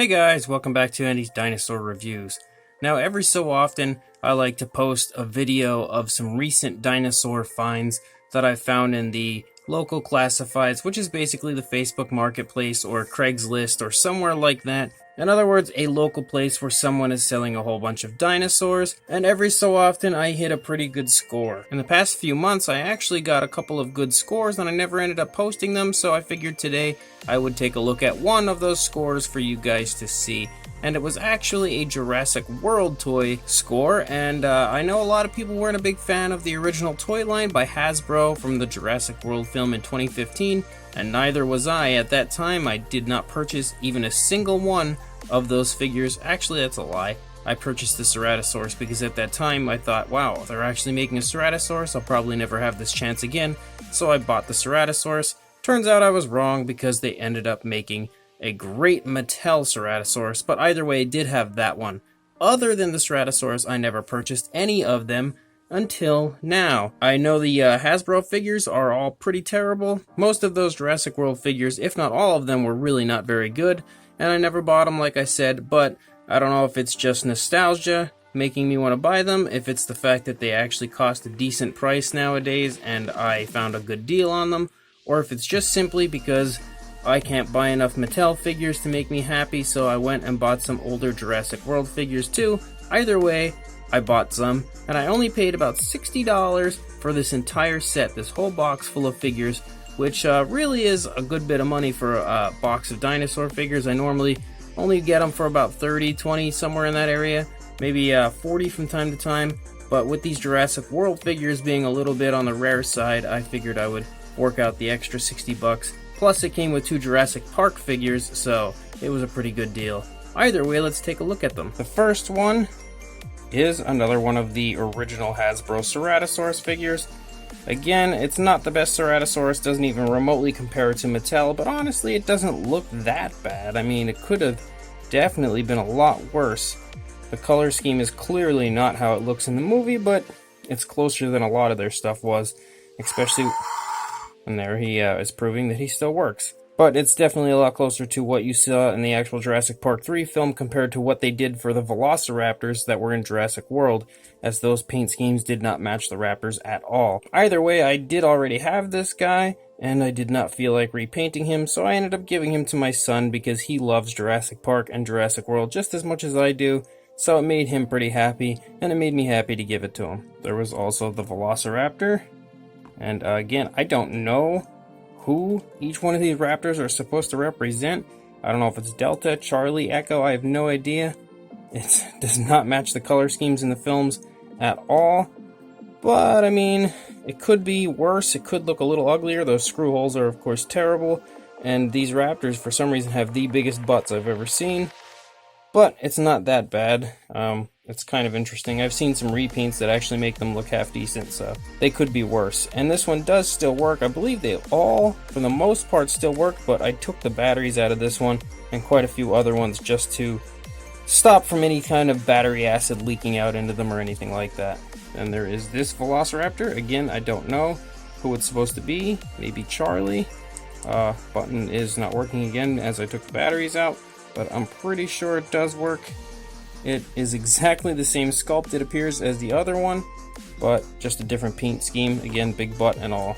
Hey guys, welcome back to Andy's Dinosaur Reviews. Now every so often I like to post a video of some recent dinosaur finds that I found in the local classifieds, which is basically the Facebook Marketplace or Craigslist or somewhere like that. In other words, a local place where someone is selling a whole bunch of dinosaurs, and every so often I hit a pretty good score. In the past few months I actually got a couple of good scores and I never ended up posting them, so I figured today I would take a look at one of those scores for you guys to see. And it was actually a Jurassic World toy score, and I know a lot of people weren't a big fan of the original toy line by Hasbro from the Jurassic World film in 2015, and neither was I. At that time, I did not purchase even a single one of those figures. Actually, that's a lie. I purchased the Ceratosaurus because at that time I thought, wow, they're actually making a Ceratosaurus, I'll probably never have this chance again, so I bought the Ceratosaurus. Turns out I was wrong because they ended up making a great Mattel Ceratosaurus, but either way, I did have that one. Other than the Ceratosaurus, I never purchased any of them until now. I know the Hasbro figures are all pretty terrible. Most of those Jurassic World figures, if not all of them, were really not very good, and I never bought them like I said, but I don't know if it's just nostalgia making me want to buy them, if it's the fact that they actually cost a decent price nowadays and I found a good deal on them, or if it's just simply because I can't buy enough Mattel figures to make me happy, so I went and bought some older Jurassic World figures too. Either way, I bought some, and I only paid about $60 for this entire set, this whole box full of figures, which really is a good bit of money for a box of dinosaur figures. I normally only get them for about 30, 20, somewhere in that area, maybe 40 from time to time, but with these Jurassic World figures being a little bit on the rare side, I figured I would work out the extra 60 bucks. Plus, it came with two Jurassic Park figures, so it was a pretty good deal. Either way, let's take a look at them. The first one is another one of the original Hasbro Ceratosaurus figures. Again, it's not the best Ceratosaurus, doesn't even remotely compare it to Mattel, but honestly, it doesn't look that bad. I mean, it could have definitely been a lot worse. The color scheme is clearly not how it looks in the movie, but it's closer than a lot of their stuff was, especially... And there he is proving that he still works. But it's definitely a lot closer to what you saw in the actual Jurassic Park 3 film compared to what they did for the Velociraptors that were in Jurassic World, as those paint schemes did not match the raptors at all. Either way, I did already have this guy, and I did not feel like repainting him, so I ended up giving him to my son because he loves Jurassic Park and Jurassic World just as much as I do, so it made him pretty happy, and it made me happy to give it to him. There was also the Velociraptor. And again, I don't know who each one of these raptors are supposed to represent. I don't know if it's Delta, Charlie, Echo, I have no idea. It does not match the color schemes in the films at all. But, I mean, it could be worse, it could look a little uglier. Those screw holes are, of course, terrible. And these raptors, for some reason, have the biggest butts I've ever seen. But it's not that bad. It's kind of interesting. I've seen some repaints that actually make them look half decent, so they could be worse. And this one does still work. I believe they all, for the most part, still work, but I took the batteries out of this one and quite a few other ones just to stop from any kind of battery acid leaking out into them or anything like that. And there is this Velociraptor. Again, I don't know who it's supposed to be. Maybe Charlie. Button is not working again as I took the batteries out, but I'm pretty sure it does work. It is exactly the same sculpt, it appears, as the other one, but just a different paint scheme. Again, big butt and all.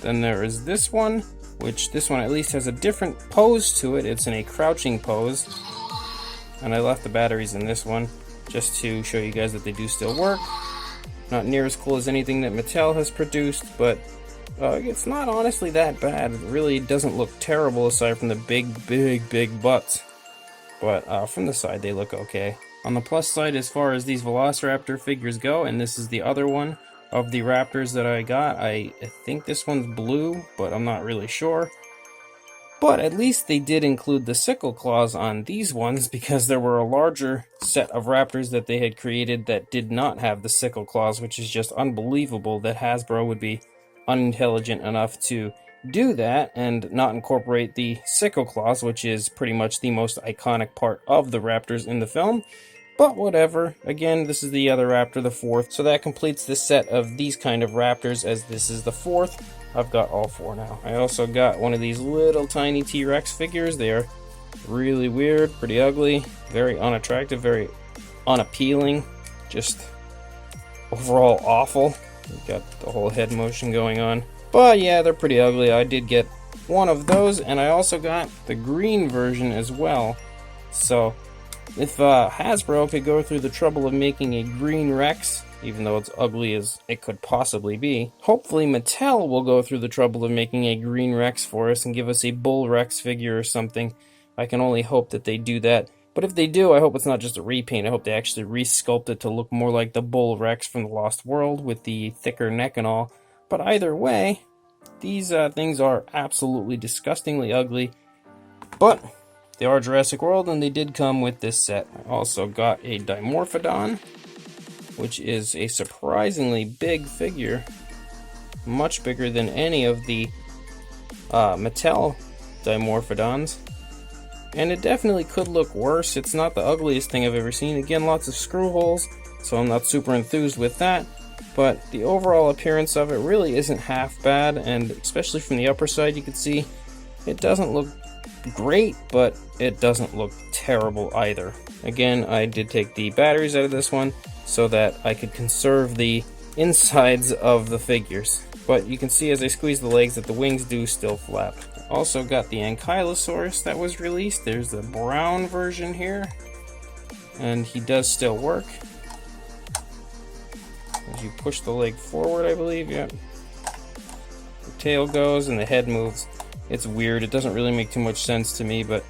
Then there is this one, which this one at least has a different pose to it. It's in a crouching pose. And I left the batteries in this one just to show you guys that they do still work. Not near as cool as anything that Mattel has produced, but it's not honestly that bad. It really doesn't look terrible aside from the big butts. But from the side, they look okay. On the plus side, as far as these Velociraptor figures go, and this is the other one of the raptors that I got. I think this one's blue, but I'm not really sure. But at least they did include the sickle claws on these ones, because there were a larger set of raptors that they had created that did not have the sickle claws, which is just unbelievable that Hasbro would be unintelligent enough to do that and not incorporate the sickle claws, which is pretty much the most iconic part of the raptors in the film. But whatever. Again, this is the other raptor, the fourth. So that completes the set of these kind of raptors, as this is the fourth. I've got all four now. I also got one of these little tiny T-Rex figures. They are really weird, pretty ugly, very unattractive, very unappealing, just overall awful. We've got the whole head motion going on. But yeah, they're pretty ugly. I did get one of those, and I also got the green version as well. So if Hasbro could go through the trouble of making a green Rex, even though it's ugly as it could possibly be, hopefully Mattel will go through the trouble of making a green Rex for us and give us a Bull Rex figure or something. I can only hope that they do that. But if they do, I hope it's not just a repaint. I hope they actually resculpt it to look more like the Bull Rex from the Lost World with the thicker neck and all. But either way, these things are absolutely disgustingly ugly. But they are Jurassic World, and they did come with this set. I also got a Dimorphodon, which is a surprisingly big figure. Much bigger than any of the Mattel Dimorphodons. And it definitely could look worse. It's not the ugliest thing I've ever seen. Again, lots of screw holes, so I'm not super enthused with that. But the overall appearance of it really isn't half bad, and especially from the upper side you can see it doesn't look great, but it doesn't look terrible either. Again, I did take the batteries out of this one so that I could conserve the insides of the figures. But you can see as I squeeze the legs that the wings do still flap. Also got the Ankylosaurus that was released. There's the brown version here, and he does still work. As you push the leg forward, I believe, yeah. The tail goes and the head moves. It's weird, it doesn't really make too much sense to me, but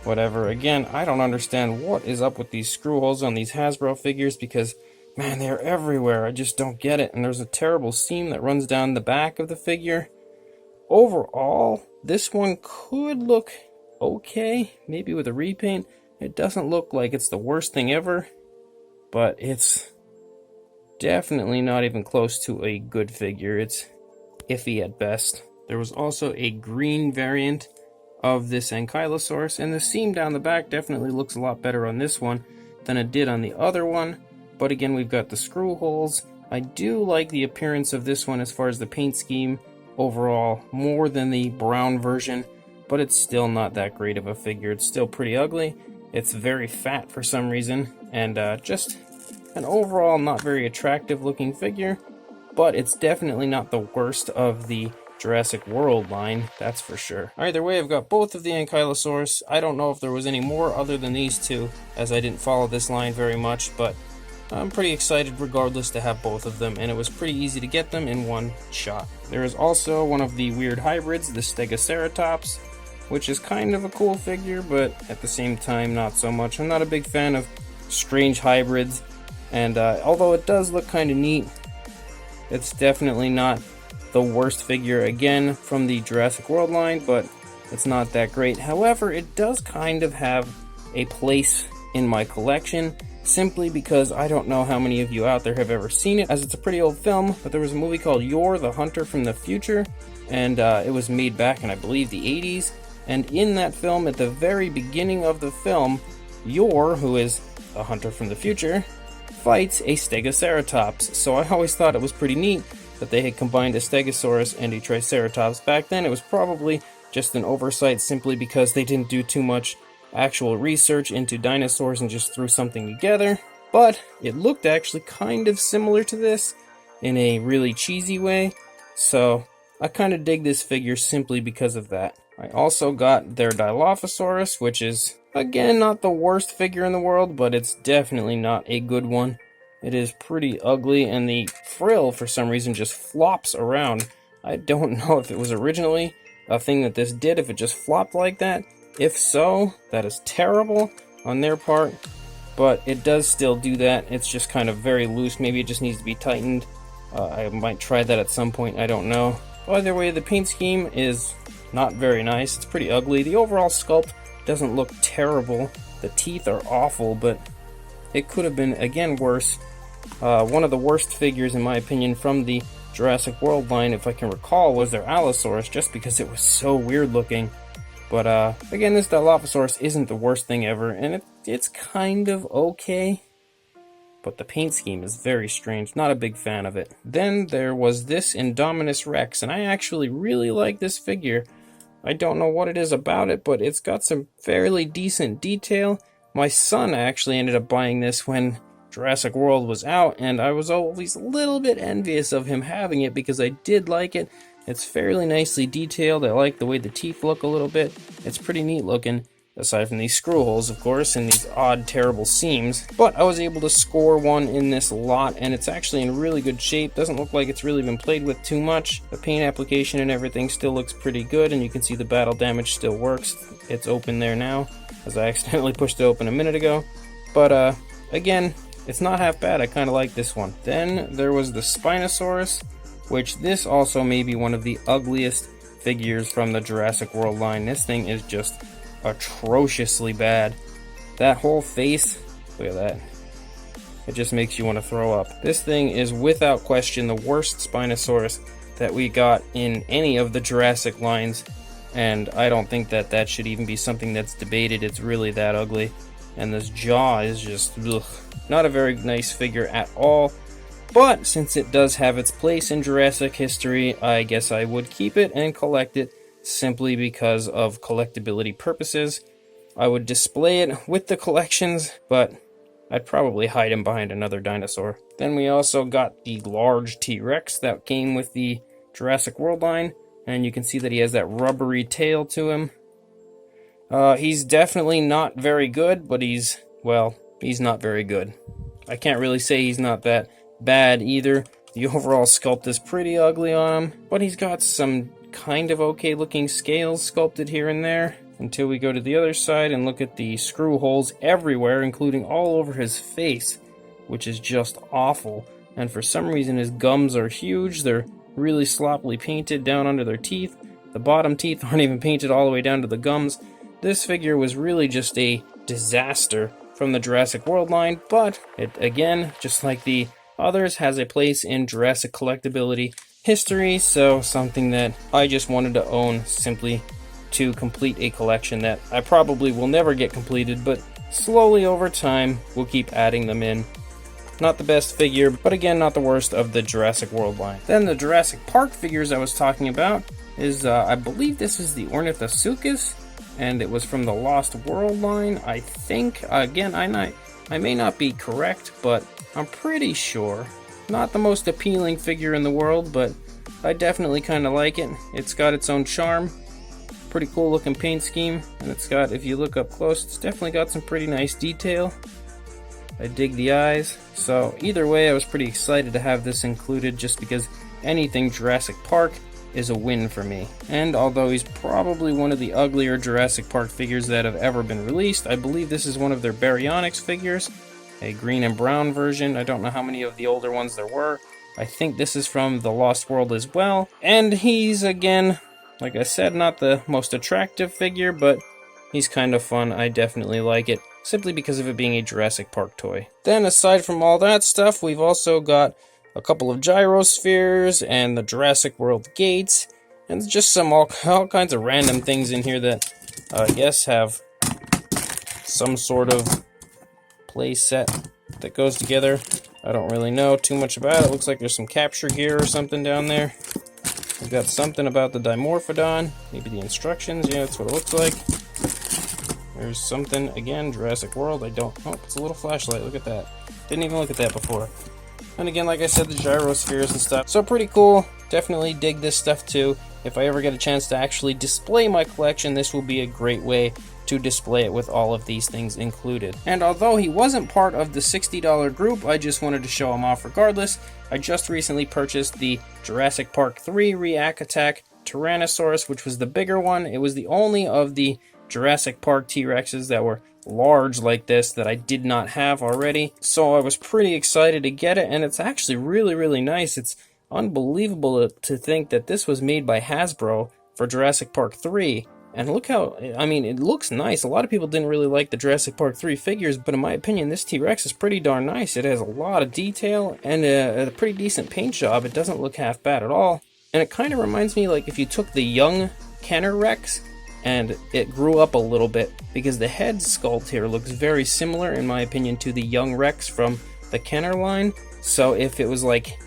whatever. Again, I don't understand what is up with these screw holes on these Hasbro figures because, man, they're everywhere. I just don't get it. And there's a terrible seam that runs down the back of the figure. Overall, this one could look okay, maybe with a repaint. It doesn't look like it's the worst thing ever, but it's definitely not even close to a good figure. It's iffy at best. There was also a green variant of this Ankylosaurus, and the seam down the back definitely looks a lot better on this one than it did on the other one. But again, we've got the screw holes. I do like the appearance of this one as far as the paint scheme overall, more than the brown version, but it's still not that great of a figure. It's still pretty ugly. It's very fat for some reason, and just an overall not very attractive looking figure, but it's definitely not the worst of the Jurassic World line, that's for sure. Either way, I've got both of the Ankylosaurus. I don't know if there was any more other than these two, as I didn't follow this line very much, but I'm pretty excited regardless to have both of them, and it was pretty easy to get them in one shot. There is also one of the weird hybrids, the Stiga, which is kind of a cool figure, but at the same time not so much. I'm not a big fan of strange hybrids, and although it does look kind of neat, it's definitely not the worst figure again from the Jurassic World line, but it's not that great. However, it does kind of have a place in my collection, simply because I don't know how many of you out there have ever seen it, as it's a pretty old film, but there was a movie called Yor, the Hunter from the Future, and it was made back in, I believe, the 80s, and in that film, at the very beginning of the film, Yor, who is a hunter from the future, fights a Stegoceratops. So I always thought it was pretty neat that they had combined a Stegosaurus and a Triceratops. Back then, it was probably just an oversight simply because they didn't do too much actual research into dinosaurs and just threw something together, but it looked actually kind of similar to this in a really cheesy way, so I kind of dig this figure simply because of that. I also got their Dilophosaurus, which is, again, not the worst figure in the world, but it's definitely not a good one. It is pretty ugly, and the frill, for some reason, just flops around. I don't know if it was originally a thing that this did, if it just flopped like that. If so, that is terrible on their part, but it does still do that. It's just kind of very loose. Maybe it just needs to be tightened. I might try that at some point, I don't know. Either way, the paint scheme is not very nice. It's pretty ugly. The overall sculpt doesn't look terrible. The teeth are awful, but it could have been, again, worse. One of the worst figures, in my opinion, from the Jurassic World line, if I can recall, was their Allosaurus, just because it was so weird looking. But again, this Dilophosaurus isn't the worst thing ever, and it's kind of okay. But the paint scheme is very strange. Not a big fan of it. Then there was this Indominus Rex, and I actually really like this figure. I don't know what it is about it, but it's got some fairly decent detail. My son actually ended up buying this when Jurassic World was out, and I was always a little bit envious of him having it because I did like it. It's fairly nicely detailed. I like the way the teeth look a little bit. It's pretty neat looking, aside from these screw holes, of course, and these odd, terrible seams. But I was able to score one in this lot, and it's actually in really good shape. Doesn't look like it's really been played with too much. The paint application and everything still looks pretty good, and you can see the battle damage still works. It's open there now, as I accidentally pushed it open a minute ago. But, again, it's not half bad. I kind of like this one. Then there was the Spinosaurus, which this also may be one of the ugliest figures from the Jurassic World line. This thing is just atrociously bad. That whole face, look at that. It just makes you want to throw up. This thing is without question the worst Spinosaurus that we got in any of the Jurassic lines, and I don't think that that should even be something that's debated. It's really that ugly, and this jaw is just ugh. Not a very nice figure at all, but since it does have its place in Jurassic history, I guess I would keep it and collect it simply because of collectability purposes. I would display it with the collections, but I'd probably hide him behind another dinosaur. Then we also got the large T-Rex that came with the Jurassic World line, and you can see that he has that rubbery tail to him. He's definitely not very good, but he's not very good. I can't really say he's not that bad either. The overall sculpt is pretty ugly on him, but he's got some kind of okay looking scales sculpted here and there, until we go to the other side and look at the screw holes everywhere, including all over his face, which is just awful. And for some reason his gums are huge. They're really sloppily painted down under their teeth. The bottom teeth aren't even painted all the way down to the gums. This figure was really just a disaster from the Jurassic World line, but it, again, just like the others, has a place in Jurassic collectability history, so something that I just wanted to own simply to complete a collection that I probably will never get completed, but slowly over time we'll keep adding them in. Not the best figure, but again, not the worst of the Jurassic World line. Then the Jurassic Park figures I was talking about is, I believe this is the Ornithosuchus, and it was from the Lost World line, I think. Again, I may not be correct, but I'm pretty sure. Not the most appealing figure in the world, but I definitely kind of like it. It's got its own charm. Pretty cool looking paint scheme, and it's got, if you look up close, it's definitely got some pretty nice detail. I dig the eyes. So either way, I was pretty excited to have this included, just because anything Jurassic Park is a win for me. And although he's probably one of the uglier Jurassic Park figures that have ever been released, I believe this is one of their Baryonyx figures, a green and brown version. I don't know how many of the older ones there were. I think this is from the Lost World as well. And he's, again, like I said, not the most attractive figure, but he's kind of fun. I definitely like it, simply because of it being a Jurassic Park toy. Then aside from all that stuff, we've also got a couple of Gyro Spheres and the Jurassic World gates, and just some all kinds of random things in here that I guess have some sort of play set that goes together. I don't really know too much about it. Looks like there's some capture gear or something down there. We've got something about the Dimorphodon, maybe the instructions. Yeah, that's what it looks like. There's something, again, Jurassic World. It's a little flashlight. Look at that. Didn't even look at that before. And again, like I said, the Gyro Spheres and stuff. So pretty cool. Definitely dig this stuff too. If I ever get a chance to actually display my collection, this will be a great way to display it with all of these things included. And although he wasn't part of the $60 group, I just wanted to show him off regardless. I just recently purchased the Jurassic Park 3 React Attack Tyrannosaurus, which was the bigger one. It was the only of the Jurassic Park T-Rexes that were large like this that I did not have already. So I was pretty excited to get it, and it's actually really, really nice. It's unbelievable to think that this was made by Hasbro for Jurassic Park 3. And look how, I mean, it looks nice. A lot of people didn't really like the Jurassic Park 3 figures, but in my opinion, this T-Rex is pretty darn nice. It has a lot of detail and a pretty decent paint job. It doesn't look half bad at all. And it kind of reminds me like if you took the young Kenner Rex and it grew up a little bit, because the head sculpt here looks very similar, in my opinion, to the young Rex from the Kenner line. So if it was like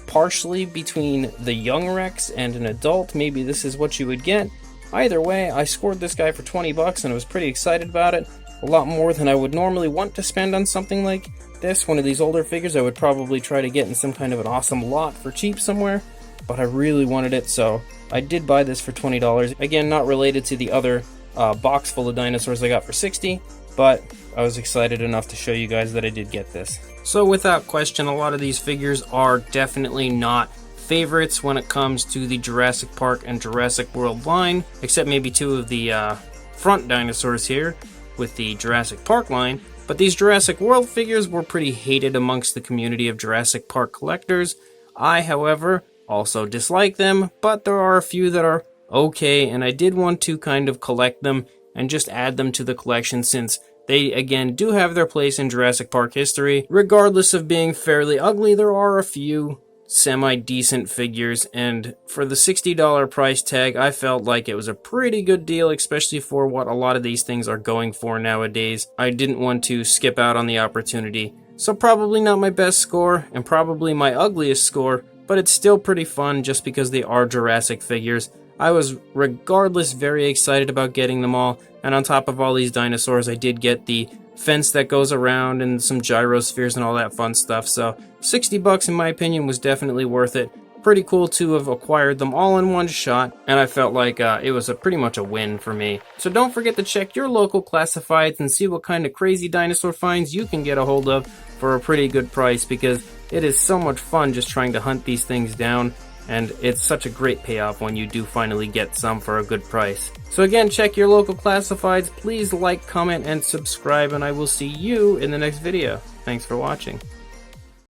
partially between the young Rex and an adult, maybe this is what you would get. Either way, I scored this guy for 20 bucks and I was pretty excited about it. A lot more than I would normally want to spend on something like this. One of these older figures I would probably try to get in some kind of an awesome lot for cheap somewhere, but I really wanted it, so I did buy this for $20. Again, not related to the other box full of dinosaurs I got for 60, but I was excited enough to show you guys that I did get this. So without question, a lot of these figures are definitely not favorites when it comes to the Jurassic Park and Jurassic World line, except maybe two of the front dinosaurs here with the Jurassic Park line. But these Jurassic World figures were pretty hated amongst the community of Jurassic Park collectors. I, however, also dislike them, but there are a few that are okay, and I did want to kind of collect them and just add them to the collection since they, again, do have their place in Jurassic Park history. Regardless of being fairly ugly, there are a few semi-decent figures, and for the $60 price tag, I felt like it was a pretty good deal, especially for what a lot of these things are going for nowadays. I didn't want to skip out on the opportunity. So probably not my best score, and probably my ugliest score, but it's still pretty fun just because they are Jurassic figures. I was, regardless, very excited about getting them all, and on top of all these dinosaurs, I did get the fence that goes around and some Gyro Spheres and all that fun stuff, so 60 bucks in my opinion was definitely worth it. Pretty cool to have acquired them all in one shot, and I felt like it was pretty much a win for me. So don't forget to check your local classifieds and see what kind of crazy dinosaur finds you can get a hold of for a pretty good price, because it is so much fun just trying to hunt these things down, and it's such a great payoff when you do finally get some for a good price. So again, check your local classifieds, please like, comment, and subscribe, and I will see you in the next video. Thanks for watching.